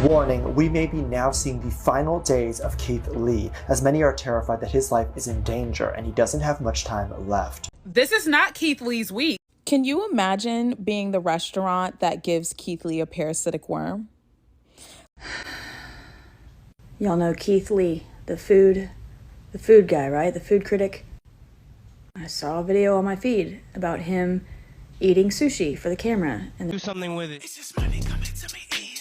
Warning, we may be now seeing the final days of Keith Lee, as many are terrified that his life is in danger and he doesn't have much time left. This is not Keith Lee's week. Can you imagine being the restaurant that gives Keith Lee a parasitic worm? Y'all know Keith Lee, the food guy, right? The food critic. I saw a video on my feed about him eating sushi for the camera. And do something with it. It's just money coming to me easily.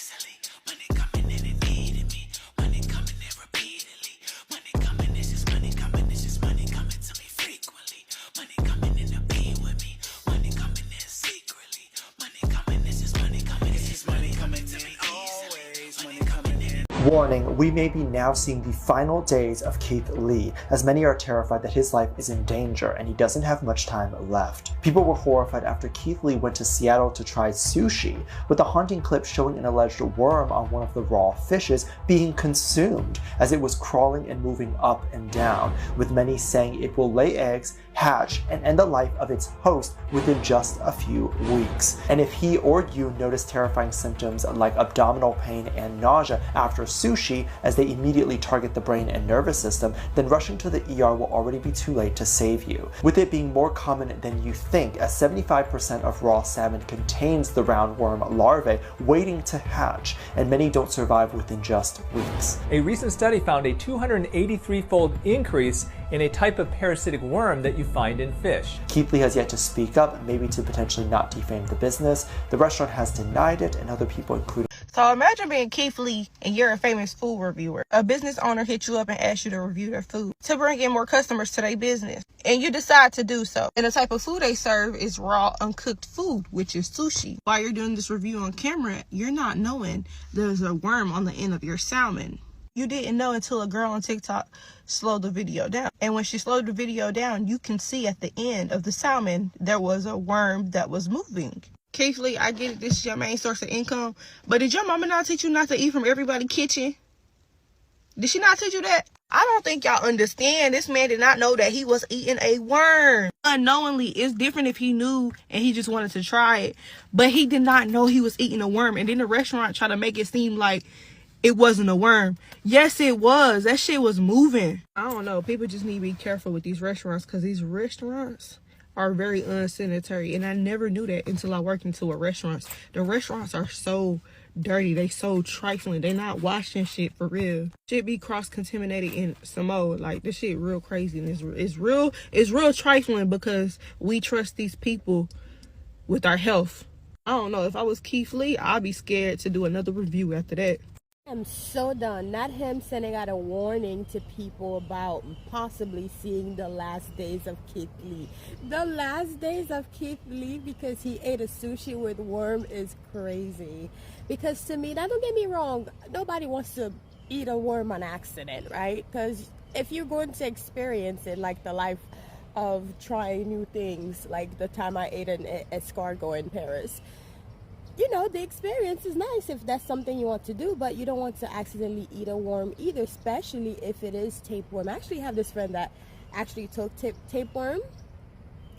Money coming in and eating me. Money coming in repeatedly. Money coming, it's just money coming. It's just money coming to me frequently. Money coming in to be with me. Money coming in secretly. Money coming, it's just money coming. It's just money coming to me always. Money coming in. Warning, we may be now seeing the final days of Keith Lee, as many are terrified that his life is in danger and he doesn't have much time left. People were horrified after Keith Lee went to Seattle to try sushi, with a haunting clip showing an alleged worm on one of the raw fishes being consumed as it was crawling and moving up and down, with many saying it will lay eggs, hatch, and end the life of its host within just a few weeks. And if he or you notice terrifying symptoms like abdominal pain and nausea after sushi, as they immediately target the brain and nervous system, then rushing to the ER will already be too late to save you. With it being more common than you think, as 75% of raw salmon contains the roundworm larvae waiting to hatch, and many don't survive within just weeks. A recent study found a 283-fold increase in a type of parasitic worm that you find in fish. Keith Lee has yet to speak up, maybe to potentially not defame the business. The restaurant has denied it, and other people, including... So imagine being Keith Lee and you're a famous food reviewer. A business owner hits you up and asks you to review their food to bring in more customers to their business. And you decide to do so. And the type of food they serve is raw, uncooked food, which is sushi. While you're doing this review on camera, you're not knowing there's a worm on the end of your salmon. You didn't know until a girl on TikTok slowed the video down. And when she slowed the video down, you can see at the end of the salmon, there was a worm that was moving. Keith Lee, I get it, this is your main source of income. But did your mama not teach you not to eat from everybody's kitchen? Did she not teach you that? I don't think y'all understand. This man did not know that he was eating a worm. Unknowingly, it's different if he knew and he just wanted to try it. But he did not know he was eating a worm. And then the restaurant tried to make it seem like it wasn't a worm. Yes, it was. That shit was moving. I don't know. People just need to be careful with these restaurants, because these restaurants are very unsanitary. And I never knew that until I worked into a restaurant. The restaurants are so dirty. They so trifling. They not washing shit for real. Shit be cross-contaminated in some more. Like, this shit real crazy. And it's real trifling, because we trust these people with our health. I don't know. If I was Keith Lee, I'd be scared to do another review after that. I'm so done. Not him sending out a warning to people about possibly seeing the last days of Keith Lee. The last days of Keith Lee because he ate a sushi with worm is crazy. Because to me, now don't get me wrong, nobody wants to eat a worm on accident, right? Because if you're going to experience it, like the life of trying new things, like the time I ate an escargot in Paris, you know, the experience is nice if that's something you want to do, but you don't want to accidentally eat a worm either, especially if it is tapeworm. I actually have this friend that actually took tapeworm.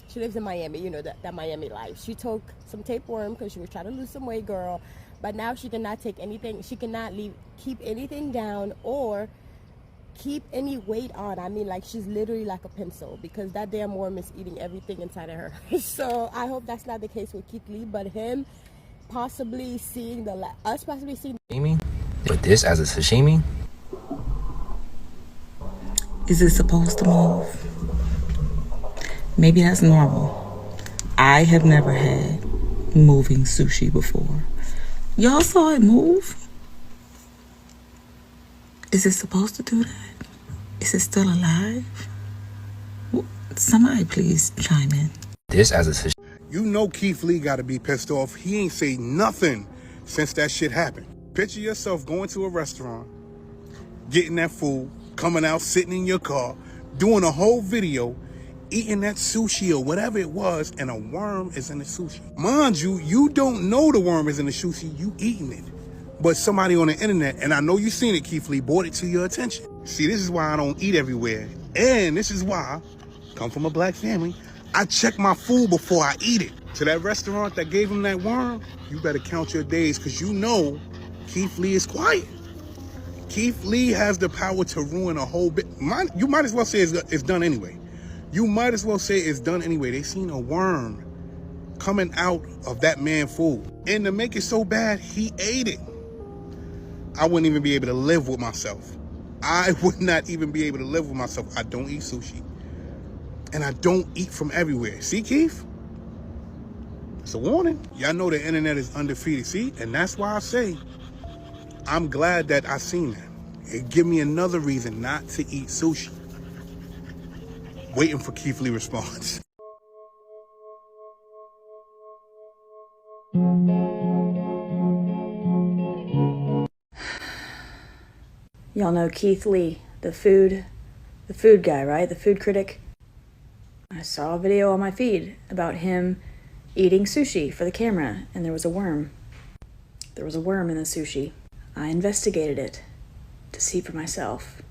She lives in Miami, you know, that Miami life. She took some tapeworm because she was trying to lose some weight, girl. But now she cannot take anything. She cannot keep anything down or keep any weight on. I mean, like, she's literally like a pencil because that damn worm is eating everything inside of her. So I hope that's not the case with Keith Lee, but him possibly seeing us possibly seeing Sashimi? With this as a sashimi? Is it supposed to move? Maybe that's normal. I have never had moving sushi before. Y'all saw it move? Is it supposed to do that? Is it still alive? Somebody please chime in. This as a sashimi. You know Keith Lee got to be pissed off. He ain't say nothing since that shit happened. Picture yourself going to a restaurant, getting that food, coming out, sitting in your car, doing a whole video, eating that sushi or whatever it was, and a worm is in the sushi. Mind you, you don't know the worm is in the sushi, you eating it. But somebody on the internet, and I know you seen it, Keith Lee, brought it to your attention. See, this is why I don't eat everywhere. And this is why, come from a black family, I check my food before I eat it. To that restaurant that gave him that worm, you better count your days, because you know Keith Lee is quiet. Keith Lee has the power to ruin a whole bit. You might as well say it's done anyway. You might as well say it's done anyway. They seen a worm coming out of that man's food. And to make it so bad, he ate it. I wouldn't even be able to live with myself. I would not even be able to live with myself. I don't eat sushi. And I don't eat from everywhere. See, Keith? It's a warning. Y'all know the internet is undefeated. See? And that's why I say, I'm glad that I seen that. It give me another reason not to eat sushi. Waiting for Keith Lee response. Y'all know Keith Lee, the food guy, right? The food critic. I saw a video on my feed about him eating sushi for the camera, and there was a worm. There was a worm in the sushi. I investigated it to see for myself.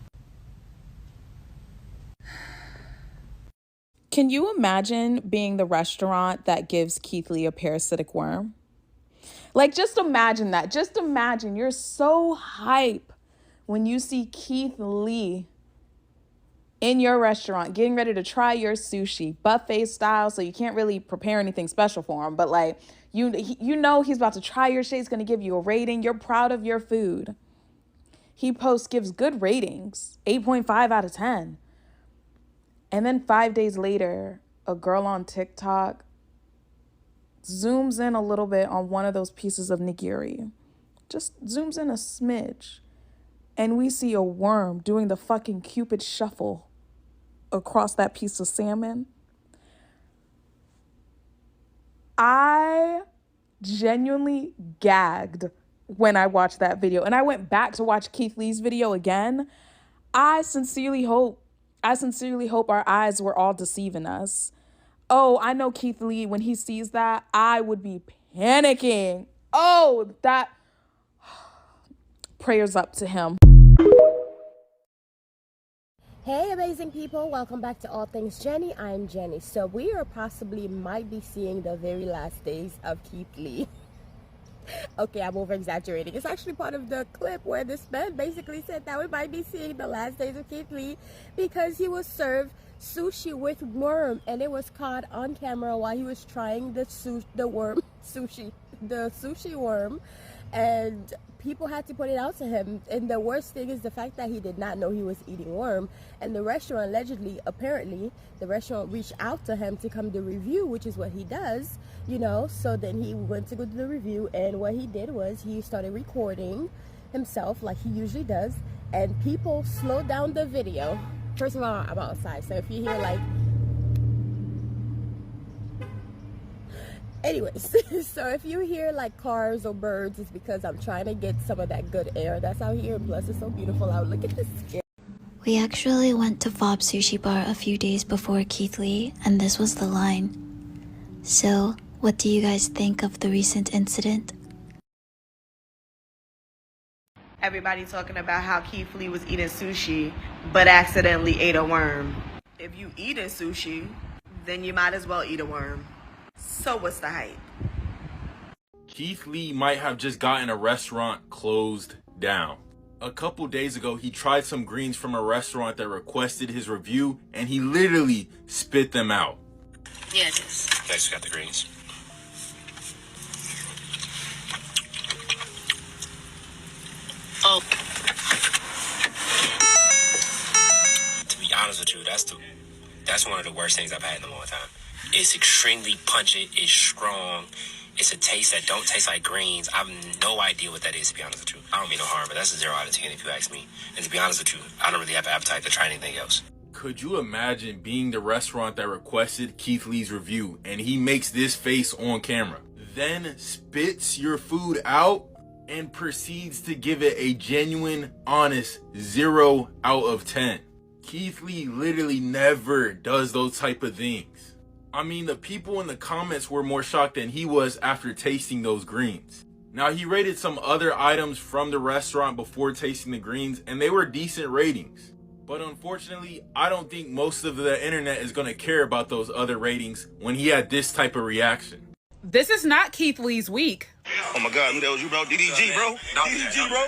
Can you imagine being the restaurant that gives Keith Lee a parasitic worm? Like, just imagine that. Just imagine you're so hype when you see Keith Lee in your restaurant getting ready to try your sushi, buffet style, so you can't really prepare anything special for him, but like, you know he's about to try your shit. He's going to give you a rating. You're proud of your food. He gives good ratings, 8.5 out of 10. And then 5 days later, a girl on TikTok zooms in a little bit on one of those pieces of nigiri. Just zooms in a smidge. And we see a worm doing the fucking Cupid shuffle across that piece of salmon. I genuinely gagged when I watched that video. And I went back to watch Keith Lee's video again. I sincerely hope our eyes were all deceiving us. Oh, I know Keith Lee, when he sees that, I would be panicking. Oh, that... Prayers up to him. Hey amazing people, welcome back to All Things Jenny. I'm Jenny. So we might be seeing the very last days of Keith Lee. Okay, I'm over exaggerating. It's actually part of the clip where this man basically said that we might be seeing the last days of Keith Lee because he was served sushi with worm, and it was caught on camera while he was trying the sushi worm, and people had to point it out to him. And the worst thing is the fact that he did not know he was eating worm, and the restaurant apparently the restaurant reached out to him to come to review, which is what he does, you know. So then he went to go to the review, and what he did was he started recording himself like he usually does, and people slowed down the video. First of all, I'm outside, so if you hear like, anyways, so if you hear like cars or birds, it's because I'm trying to get some of that good air that's out here. Plus it's so beautiful out. Look at this skin. We actually went to Fob Sushi Bar a few days before Keith Lee, and this was the line. So, what do you guys think of the recent incident? Everybody talking about how Keith Lee was eating sushi, but accidentally ate a worm. If you eating sushi, then you might as well eat a worm. So what's the hype? Keith Lee might have just gotten a restaurant closed down. A couple days ago, he tried some greens from a restaurant that requested his review, and he literally spit them out. Yeah, it is. I just got the greens. Oh. To be honest with you, that's one of the worst things I've had in a long time. It's extremely pungent, it's strong, it's a taste that don't taste like greens. I have no idea what that is, to be honest with you. I don't mean no harm, but that's a 0 out of 10 if you ask me. And to be honest with you, I don't really have an appetite to try anything else. Could you imagine being the restaurant that requested Keith Lee's review and he makes this face on camera, then spits your food out and proceeds to give it a genuine, honest 0 out of 10? Keith Lee literally never does those type of things. I mean, the people in the comments were more shocked than he was after tasting those greens. Now, he rated some other items from the restaurant before tasting the greens, and they were decent ratings. But unfortunately, I don't think most of the internet is going to care about those other ratings when he had this type of reaction. This is not Keith Lee's week. Oh my God, who that was you, bro? DDG, bro. DDG, bro.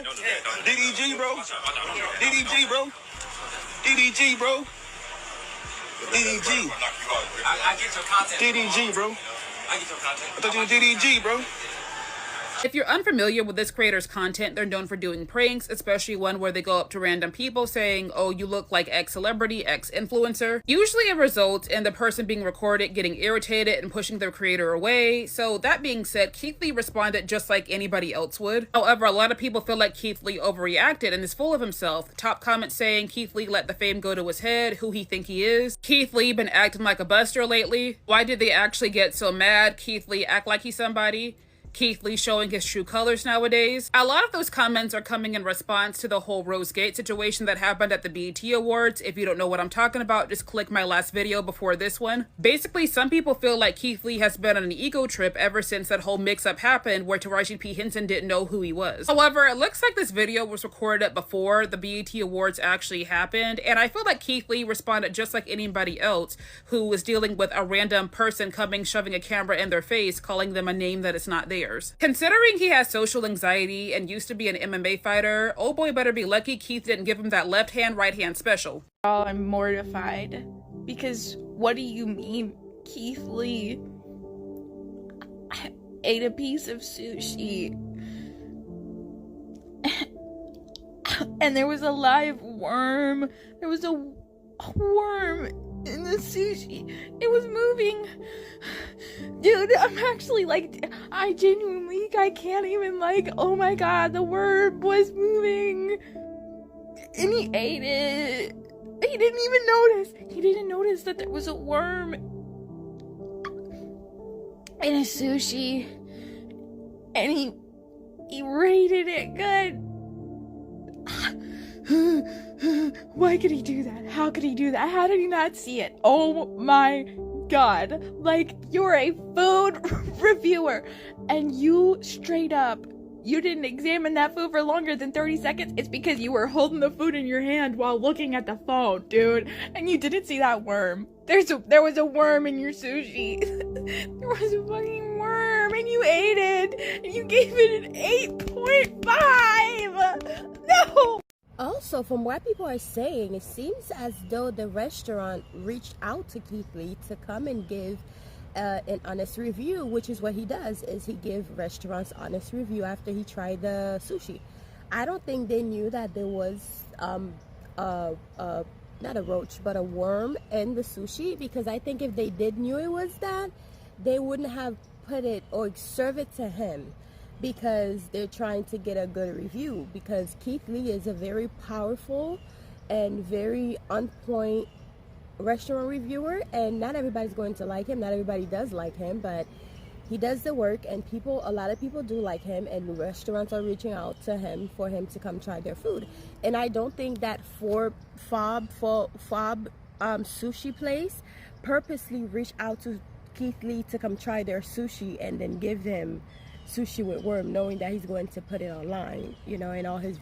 DDG, bro. DDG, bro. DDG, bro. DDG. I get your content. DDG, bro. I get your content. I thought you were DDG, bro. If you're unfamiliar with this creator's content, they're known for doing pranks, especially one where they go up to random people saying, oh, you look like X celebrity, X influencer. Usually it results in the person being recorded getting irritated and pushing their creator away. So that being said, Keith Lee responded just like anybody else would. However, a lot of people feel like Keith Lee overreacted and is full of himself. Top comments saying Keith Lee let the fame go to his head, who he think he is. Keith Lee been acting like a buster lately. Why did they actually get so mad? Keith Lee act like he's somebody. Keith Lee showing his true colors nowadays. A lot of those comments are coming in response to the whole Rose Gate situation that happened at the BET Awards. If you don't know what I'm talking about, just click my last video before this one. Basically, some people feel like Keith Lee has been on an ego trip ever since that whole mix-up happened where Taraji P. Henson didn't know who he was. However, it looks like this video was recorded before the BET Awards actually happened, and I feel like Keith Lee responded just like anybody else who was dealing with a random person coming, shoving a camera in their face, calling them a name that is not theirs. Considering he has social anxiety and used to be an MMA fighter, oh boy better be lucky Keith didn't give him that left hand, right hand special. Oh, I'm mortified. Because what do you mean, Keith Lee ate a piece of sushi and there was a live worm? There was a worm in the sushi. It was moving. Dude, I'm actually like, I can't even oh my God, the worm was moving. And he ate it. He didn't even notice. He didn't notice that there was a worm in his sushi. And he rated it good. Why could he do that? How could he do that? How did he not see it? Oh my God. Like, you're a food reviewer and you straight up, you didn't examine that food for longer than 30 seconds. It's because you were holding the food in your hand while looking at the phone, dude. And you didn't see that worm. There was a worm in your sushi. There was a fucking worm and you ate it. And you gave it an 8.5. No. Also, from what people are saying, it seems as though the restaurant reached out to Keith Lee to come and give an honest review, which is what he does, is he gives restaurants honest review after he tried the sushi. I don't think they knew that there was not a roach, but a worm in the sushi, because I think if they did knew it was that, they wouldn't have put it or serve it to him, because they're trying to get a good review, because Keith Lee is a very powerful and very on point restaurant reviewer, and not everybody's going to like him. Not everybody does like him, but he does the work, and a lot of people do like him, and restaurants are reaching out to him for him to come try their food. And I don't think that Fob sushi place purposely reached out to Keith Lee to come try their sushi and then give him sushi with worm, knowing that he's going to put it online, in all his